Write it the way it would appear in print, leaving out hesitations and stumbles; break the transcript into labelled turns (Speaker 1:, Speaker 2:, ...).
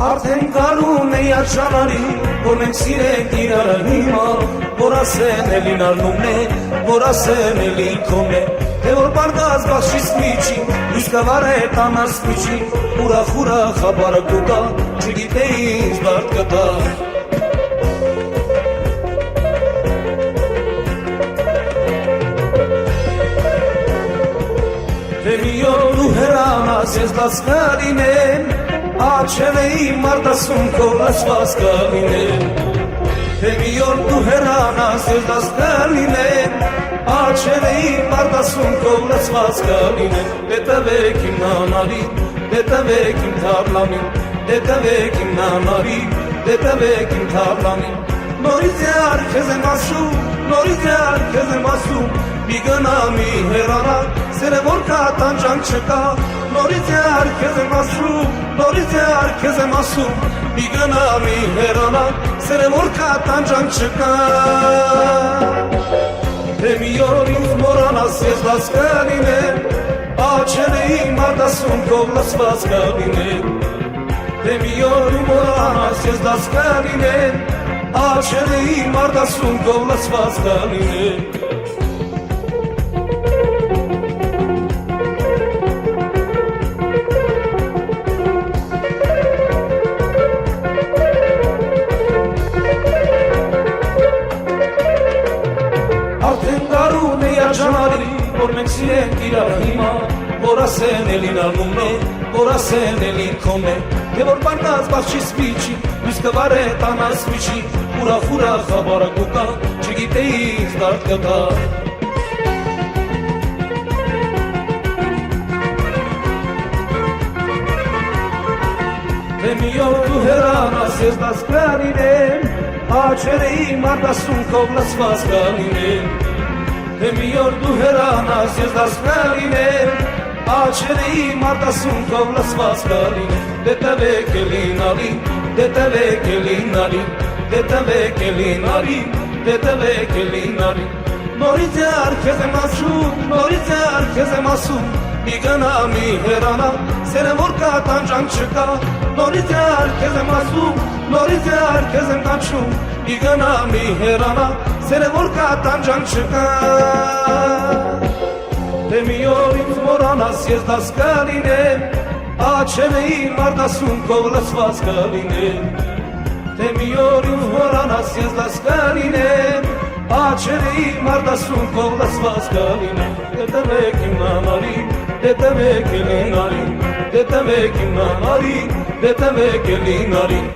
Speaker 1: Արդեն գարուն է արջանարի, որ մենք սիրենք իրար հիմա, որ ասեն էլի նարնում է, որ ասեն էլի քոն է, թե որ բարգազ բախշիս միջի, լույս կավար է տանաս միջի, ուրախ խաբարը կուկա, չգիտեի ինձ բարդ կտա։ Թե մի օր դու հեռանաս ես դասկալինեն, աչևեի մարդասում քո լսված կլինեն, թե մի օր դու հեռանաս ես դասկալինեն, աչևեի մարդասում քո լսված կլինեն, դե տվեք իմ նանարին, դե տվեք իմ թարլանին, դե տվեք իմ նանարին, դե տվեք իմ թարլանին, նորից յար քեզ եմ ասում, նորից յար քեզ եմ ասում, մի գնա մի հեռանա, սերը որ կա տանջանք չկա, նորից յար քեզ եմ ասում, նորից յար քեզ եմ ասում, մի գնա մի հեռանա, սերը որ կա տանջանք չկա, թե մի օր ինձ մորանաս ես դաս կլինեմ, աչևեի մարդասում քո լսված կլինեմ, թե մի օր մորանաս ես դաս կլինեմ, աչևեի մարդասում քո լսված կլինեմ։ Որ մենք սիրենք իրար հիմա, որ ասեն էլի նարնում է, որ ասեն էլի քոն է, թե որ բարգազ բախշիս միջի, լույս կավար է տանաս միջի, ուրախ խաբարը կուկա, չգիտեի ինձ բարդ կտա։ Թե մի օր դու հեռանաս ես դաս կլինեմ, աչևեի մարդասում քո լսված կլինեմ, թե մի օր դու հեռանաս ես դաս կլինեմ, աչևեի մարդասում քո լսված կլինեմ, դե տվեք էլի նարին, դե տվեք էլի նարին, դե տվեք էլի նարին, դե տվեք էլի նարին, նորից յար քեզ եմ ասում, նորից յար քեզ եմ ասում, մի գնա մի հեռանա, սերը որ կա տանջանք չկա, նորից յար քեզ եմ ասում, նորից յար քեզ եմ կանչում, մի գնա մի հեռանա, սերը որ կա տանջանք չկա, թե մի օր ինձ մորանաս ես դաս կլինեմ, աչևեի մարդասում քո լսված կլինեմ, թե մի օր ինձ մորանաս ես դաս կլինեմ, աչևեի մարդասում քո լսված կլինեմ, դե տվեք իմ նանարին, դե տվեք էլի նարին, դե տվեք իմ նանարին, դե տվեք էլի նարին,